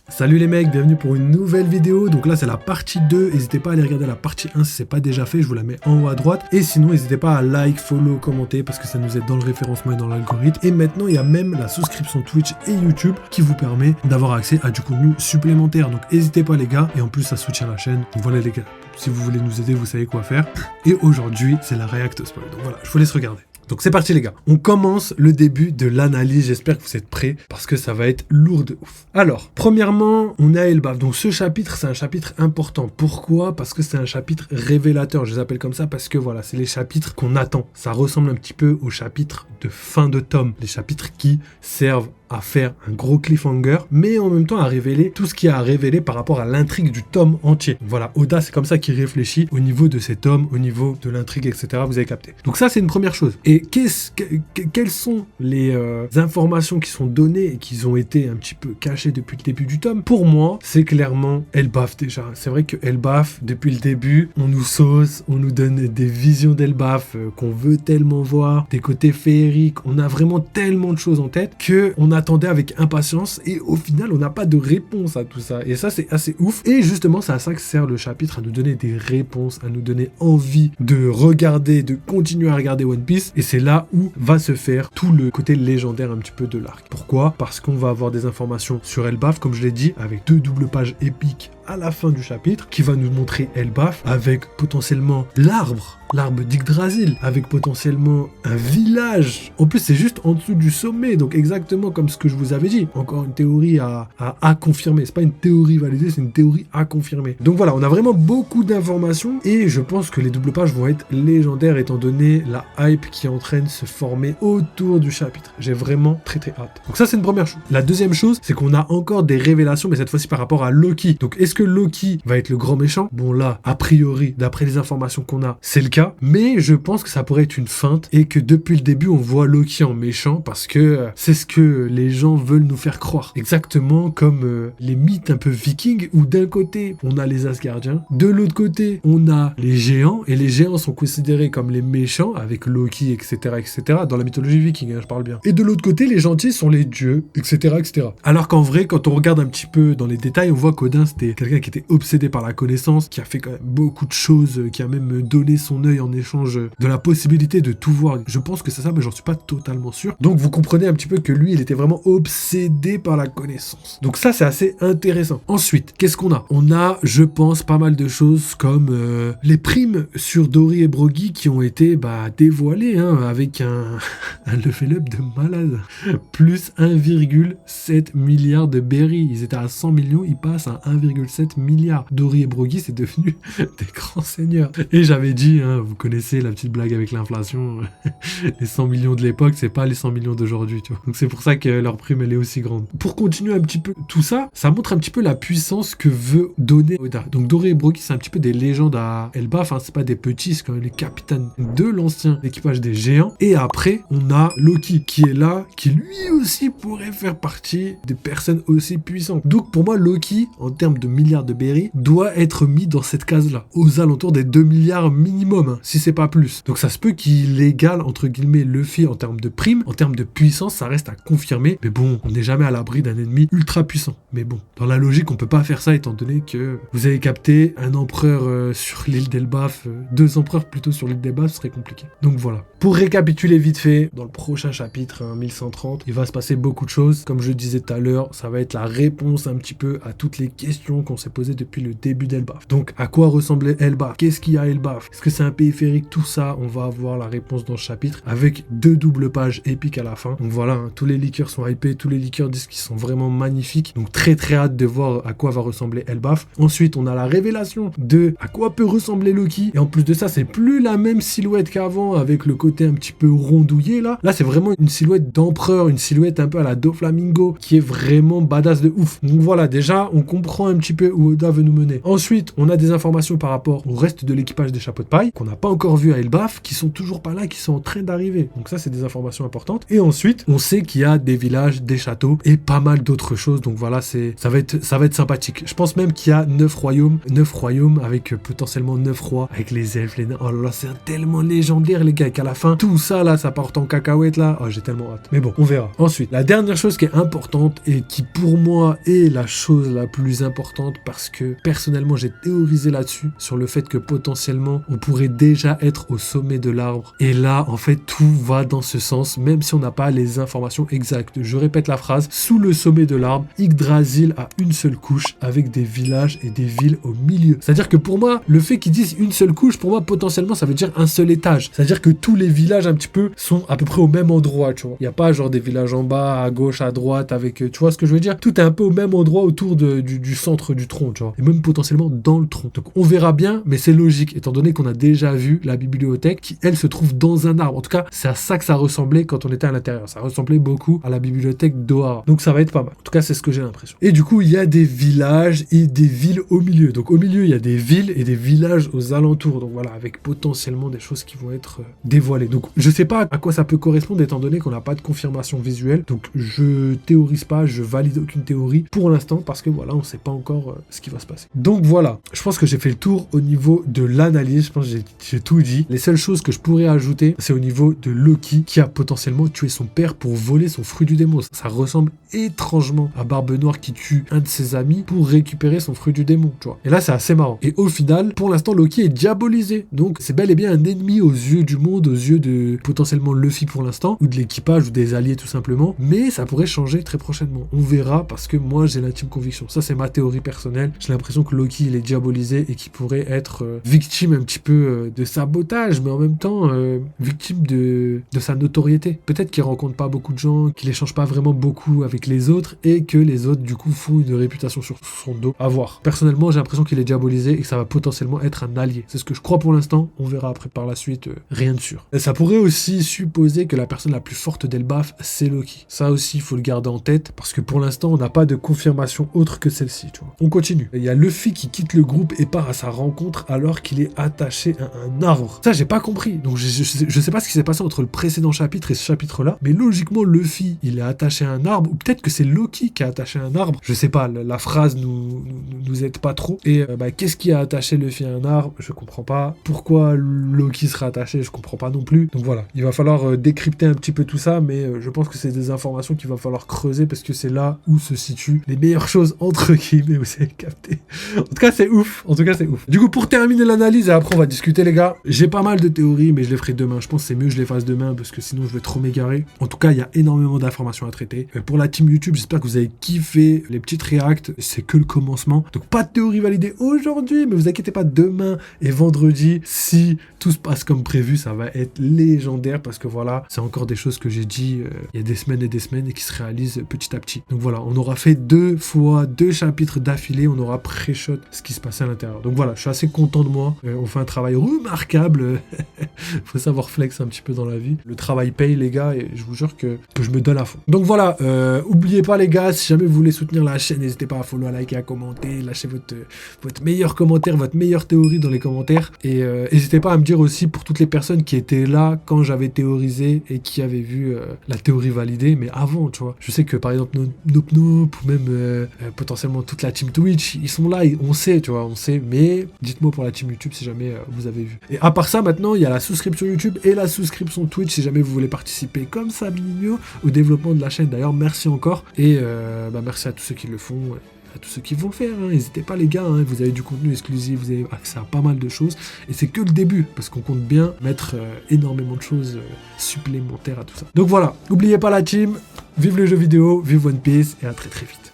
Salut les mecs, bienvenue pour une nouvelle vidéo. Donc là c'est la partie 2, n'hésitez pas à aller regarder la partie 1 si c'est pas déjà fait, je vous la mets en haut à droite. Et sinon n'hésitez pas à like, follow, commenter parce que ça nous aide dans le référencement et dans l'algorithme. Et maintenant il y a même la souscription Twitch et YouTube qui vous permet d'avoir accès à du contenu supplémentaire. Donc n'hésitez pas les gars, et en plus ça soutient la chaîne. Donc voilà les gars, si vous voulez nous aider vous savez quoi faire. Et aujourd'hui c'est la React Spoil, donc voilà, je vous laisse regarder. Donc c'est parti les gars, on commence le début de l'analyse, j'espère que vous êtes prêts parce que ça va être lourd de ouf. Alors, premièrement, on a Elbaf, donc ce chapitre c'est un chapitre important. Pourquoi? Parce que c'est un chapitre révélateur, je les appelle comme ça parce que voilà, c'est les chapitres qu'on attend. Ça ressemble un petit peu aux chapitres de fin de tome, les chapitres qui servent à faire un gros cliffhanger, mais en même temps à révéler tout ce qu'il y a à révéler par rapport à l'intrigue du tome entier. Voilà, Oda c'est comme ça qu'il réfléchit au niveau de cet tome, au niveau de l'intrigue, etc. Vous avez capté. Donc ça c'est une première chose. Et quelles sont les informations qui sont données et qui ont été un petit peu cachées depuis le début du tome? Pour moi, c'est clairement Elbaf déjà. C'est vrai que Elbaf, depuis le début, on nous sauce, on nous donne des visions d'Elbaf qu'on veut tellement voir, des côtés féeriques, on a vraiment tellement de choses en tête que on attendait avec impatience et au final on n'a pas de réponse à tout ça et ça c'est assez ouf. Et justement c'est à ça que sert le chapitre, à nous donner des réponses, à nous donner envie de regarder, de continuer à regarder One Piece, et c'est là où va se faire tout le côté légendaire un petit peu de l'arc. Pourquoi? Parce qu'on va avoir des informations sur Elbaf, comme je l'ai dit, avec 2 doubles pages épiques à la fin du chapitre qui va nous montrer Elbaf avec potentiellement l'arbre d'Yggdrasil, avec potentiellement un village. En plus c'est juste en dessous du sommet, donc exactement comme ce que je vous avais dit. Encore une théorie à confirmer, c'est pas une théorie validée, c'est une théorie à confirmer. Donc voilà, on a vraiment beaucoup d'informations et je pense que les doubles pages vont être légendaires étant donné la hype qui est en train de se former autour du chapitre. J'ai vraiment très hâte. Donc ça c'est une première chose. La deuxième chose, c'est qu'on a encore des révélations, mais cette fois-ci par rapport à Loki. Donc est-ce que Loki va être le grand méchant? Bon là, a priori, d'après les informations qu'on a, c'est le cas, mais je pense que ça pourrait être une feinte et que depuis le début on voit Loki en méchant parce que c'est ce que les gens veulent nous faire croire. Exactement comme les mythes un peu vikings où d'un côté on a les Asgardiens, de l'autre côté on a les géants, et les géants sont considérés comme les méchants avec Loki, etc., etc., dans la mythologie viking, hein, je parle bien. Et de l'autre côté les gentils sont les dieux, etc., etc. Alors qu'en vrai, quand on regarde un petit peu dans les détails, on voit qu'Odin c'était quelqu'un qui était obsédé par la connaissance, qui a fait quand même beaucoup de choses, qui a même donné son œil en échange de la possibilité de tout voir. Je pense que c'est ça, mais j'en suis pas totalement sûr. Donc vous comprenez un petit peu que lui, il était vraiment obsédé par la connaissance. Donc ça, c'est assez intéressant. Ensuite, qu'est-ce qu'on a? On a, je pense, pas mal de choses comme les primes sur Dory et Brogy qui ont été dévoilées, hein, avec un level up de malade. Plus 1,7 milliard de berry. Ils étaient à 100 millions, ils passent à 1,7 milliard. Dory et Brogy, c'est devenu des grands seigneurs. Et j'avais dit, hein, vous connaissez la petite blague avec l'inflation, les 100 millions de l'époque, c'est pas les 100 millions d'aujourd'hui, tu vois. Donc c'est pour ça que leur prime, elle est aussi grande. Pour continuer un petit peu tout ça, ça montre un petit peu la puissance que veut donner Oda. Donc Dory et Brogy, c'est un petit peu des légendes à Elbaf, hein, c'est pas des petits, c'est quand même les capitaines de l'ancien équipage des géants. Et après, on a Loki qui est là, qui lui aussi pourrait faire partie des personnes aussi puissantes. Donc pour moi, Loki, en termes de milliards de berry, doit être mis dans cette case-là, aux alentours des 2 milliards minimum, hein, si c'est pas plus. Donc ça se peut qu'il égale, entre guillemets, Luffy en termes de prime, en termes de puissance, ça reste à confirmer, mais bon, on n'est jamais à l'abri d'un ennemi ultra puissant. Mais bon, dans la logique, on peut pas faire ça étant donné que vous avez capté un empereur sur l'île d'Elbaf, 2 empereurs plutôt sur l'île d'Elbaf, ce serait compliqué. Donc voilà. Pour récapituler vite fait, dans le prochain chapitre, hein, 1130, il va se passer beaucoup de choses. Comme je le disais tout à l'heure, ça va être la réponse un petit peu à toutes les questions qu'on s'est posées depuis le début d'Elbaf. Donc, à quoi ressemblait Elbaf? Qu'est-ce qu'il y a à Elbaf? Est-ce que c'est un pays féerique? Tout ça, on va avoir la réponse dans ce chapitre avec 2 doubles pages épiques à la fin. Donc voilà, hein, tous les leakers sont hypés, tous les leakers disent qu'ils sont vraiment magnifiques. Donc très hâte de voir à quoi va ressembler Elbaf. Ensuite, on a la révélation de à quoi peut ressembler Loki. Et en plus de ça, c'est plus la même silhouette qu'avant avec le côté un petit peu rondouillé là. Là, c'est vraiment une silhouette d'empereur, une silhouette un peu à la Doflamingo qui est vraiment badass de ouf. Donc voilà, déjà, on comprend un petit anticiper où Oda veut nous mener. Ensuite, on a des informations par rapport au reste de l'équipage des chapeaux de paille qu'on n'a pas encore vu à Elbaf, qui sont toujours pas là, qui sont en train d'arriver. Donc ça, c'est des informations importantes. Et ensuite, on sait qu'il y a des villages, des châteaux et pas mal d'autres choses. Donc voilà, ça va être sympathique. Je pense même qu'il y a 9 royaumes avec potentiellement 9 rois, avec les elfes, les nains. Oh là là, c'est tellement légendaire, les gars, qu'à la fin, tout ça là, ça part en cacahuète là. Oh, j'ai tellement hâte. Mais bon, on verra. Ensuite, la dernière chose qui est importante et qui pour moi est la chose la plus importante, parce que personnellement, j'ai théorisé là-dessus, sur le fait que potentiellement, on pourrait déjà être au sommet de l'arbre. Et là, en fait, tout va dans ce sens, même si on n'a pas les informations exactes. Je répète la phrase, sous le sommet de l'arbre, Yggdrasil a une seule couche avec des villages et des villes au milieu. C'est-à-dire que pour moi, le fait qu'ils disent une seule couche, pour moi, potentiellement, ça veut dire un seul étage. C'est-à-dire que tous les villages, un petit peu, sont à peu près au même endroit, tu vois. Il n'y a pas genre des villages en bas, à gauche, à droite, avec, tu vois ce que je veux dire? Tout est un peu au même endroit autour du centre du tronc, tu vois. Et même potentiellement dans le tronc. Donc on verra bien, mais c'est logique, étant donné qu'on a déjà vu la bibliothèque qui, elle, se trouve dans un arbre. En tout cas, c'est à ça que ça ressemblait quand on était à l'intérieur. Ça ressemblait beaucoup à la bibliothèque d'Ohara. Donc ça va être pas mal. En tout cas, c'est ce que j'ai l'impression. Et du coup, il y a des villages et des villes au milieu. Donc au milieu, il y a des villes et des villages aux alentours. Donc voilà, avec potentiellement des choses qui vont être dévoilées. Donc je sais pas à quoi ça peut correspondre, étant donné qu'on n'a pas de confirmation visuelle. Donc je théorise pas, je valide aucune théorie pour l'instant, parce que voilà, on sait pas encore ce qui va se passer. Donc voilà, je pense que j'ai fait le tour au niveau de l'analyse. Je pense que j'ai tout dit. Les seules choses que je pourrais ajouter, c'est au niveau de Loki, qui a potentiellement tué son père pour voler son fruit du démon. Ça ressemble étrangement à Barbe Noire qui tue un de ses amis pour récupérer son fruit du démon, tu vois. Et là, c'est assez marrant. Et au final, pour l'instant, Loki est diabolisé. Donc, c'est bel et bien un ennemi aux yeux du monde, aux yeux de potentiellement Luffy pour l'instant, ou de l'équipage, ou des alliés tout simplement. Mais ça pourrait changer très prochainement. On verra, parce que moi, j'ai l'intime conviction. Ça, c'est ma théorie personnelle. J'ai l'impression que Loki, il est diabolisé et qu'il pourrait être victime un petit peu de sabotage, mais en même temps, victime de sa notoriété. Peut-être qu'il rencontre pas beaucoup de gens, qu'il échange pas vraiment beaucoup avec les autres, et que les autres, du coup, font une réputation sur son dos. À voir. Personnellement, j'ai l'impression qu'il est diabolisé et que ça va potentiellement être un allié. C'est ce que je crois pour l'instant. On verra après par la suite. Rien de sûr. Et ça pourrait aussi supposer que la personne la plus forte d'Elbaf, c'est Loki. Ça aussi, il faut le garder en tête, parce que pour l'instant, on n'a pas de confirmation autre que celle-ci, tu vois. On continue. Il y a Luffy qui quitte le groupe et part à sa rencontre alors qu'il est attaché à un arbre. Ça, j'ai pas compris. Donc, je sais pas ce qui s'est passé entre le précédent chapitre et ce chapitre-là, mais logiquement, Luffy, il est attaché à un arbre, ou peut-être que c'est Loki qui a attaché à un arbre. Je sais pas, la phrase nous aide pas trop. Et qu'est-ce qui a attaché Luffy à un arbre? Je comprends pas. Pourquoi Loki sera attaché? Je comprends pas non plus. Donc voilà, il va falloir décrypter un petit peu tout ça, mais je pense que c'est des informations qu'il va falloir creuser, parce que c'est là où se situent les meilleures choses, entre guillemets, vous avez capté. En tout cas, c'est ouf. Du coup, pour terminer l'analyse, et après on va discuter, les gars, j'ai pas mal de théories, mais je les ferai demain. Je pense que c'est mieux que je les fasse demain, parce que sinon je vais trop m'égarer. En tout cas, il y a énormément d'informations à traiter. Pour la team YouTube, j'espère que vous avez kiffé les petites réacts. C'est que le commencement. Donc pas de théorie validée aujourd'hui, mais vous inquiétez pas, demain et vendredi, si tout se passe comme prévu, ça va être légendaire, parce que voilà, c'est encore des choses que j'ai dit il y a des semaines et des semaines et qui se réalisent petit à petit. Donc voilà, on aura fait 2 chapitres d'affilée, on aura pré-shot ce qui se passait à l'intérieur. Donc voilà, je suis assez content de moi. On fait un travail remarquable. Faut savoir flex un petit peu dans la vie. Le travail paye, les gars, et je vous jure que je me donne à fond. Donc voilà, oubliez pas, les gars, si jamais vous voulez soutenir la chaîne, n'hésitez pas à follow, à liker, à commenter, lâchez votre meilleur commentaire, votre meilleure théorie dans les commentaires, et n'hésitez pas à me dire aussi pour toutes les personnes qui étaient là quand j'avais théorisé et qui avaient vu la théorie validée, mais avant, tu vois. Je sais que par exemple Nope ou même potentiellement toute la team Twitch, ils sont là, on sait, tu vois, on sait, mais dites-moi pour la team YouTube si jamais vous avez vu. Et à part ça, maintenant, il y a la souscription YouTube et la souscription Twitch si jamais vous voulez participer comme ça, Mignot, au développement de la chaîne. D'ailleurs, merci encore, et merci à tous ceux qui le font, à tous ceux qui vont le faire, hein. N'hésitez pas, les gars, hein. Vous avez du contenu exclusif, vous avez accès à pas mal de choses, et c'est que le début, parce qu'on compte bien mettre énormément de choses supplémentaires à tout ça. Donc voilà, n'oubliez pas la team, vive les jeux vidéo, vive One Piece, et à très très vite.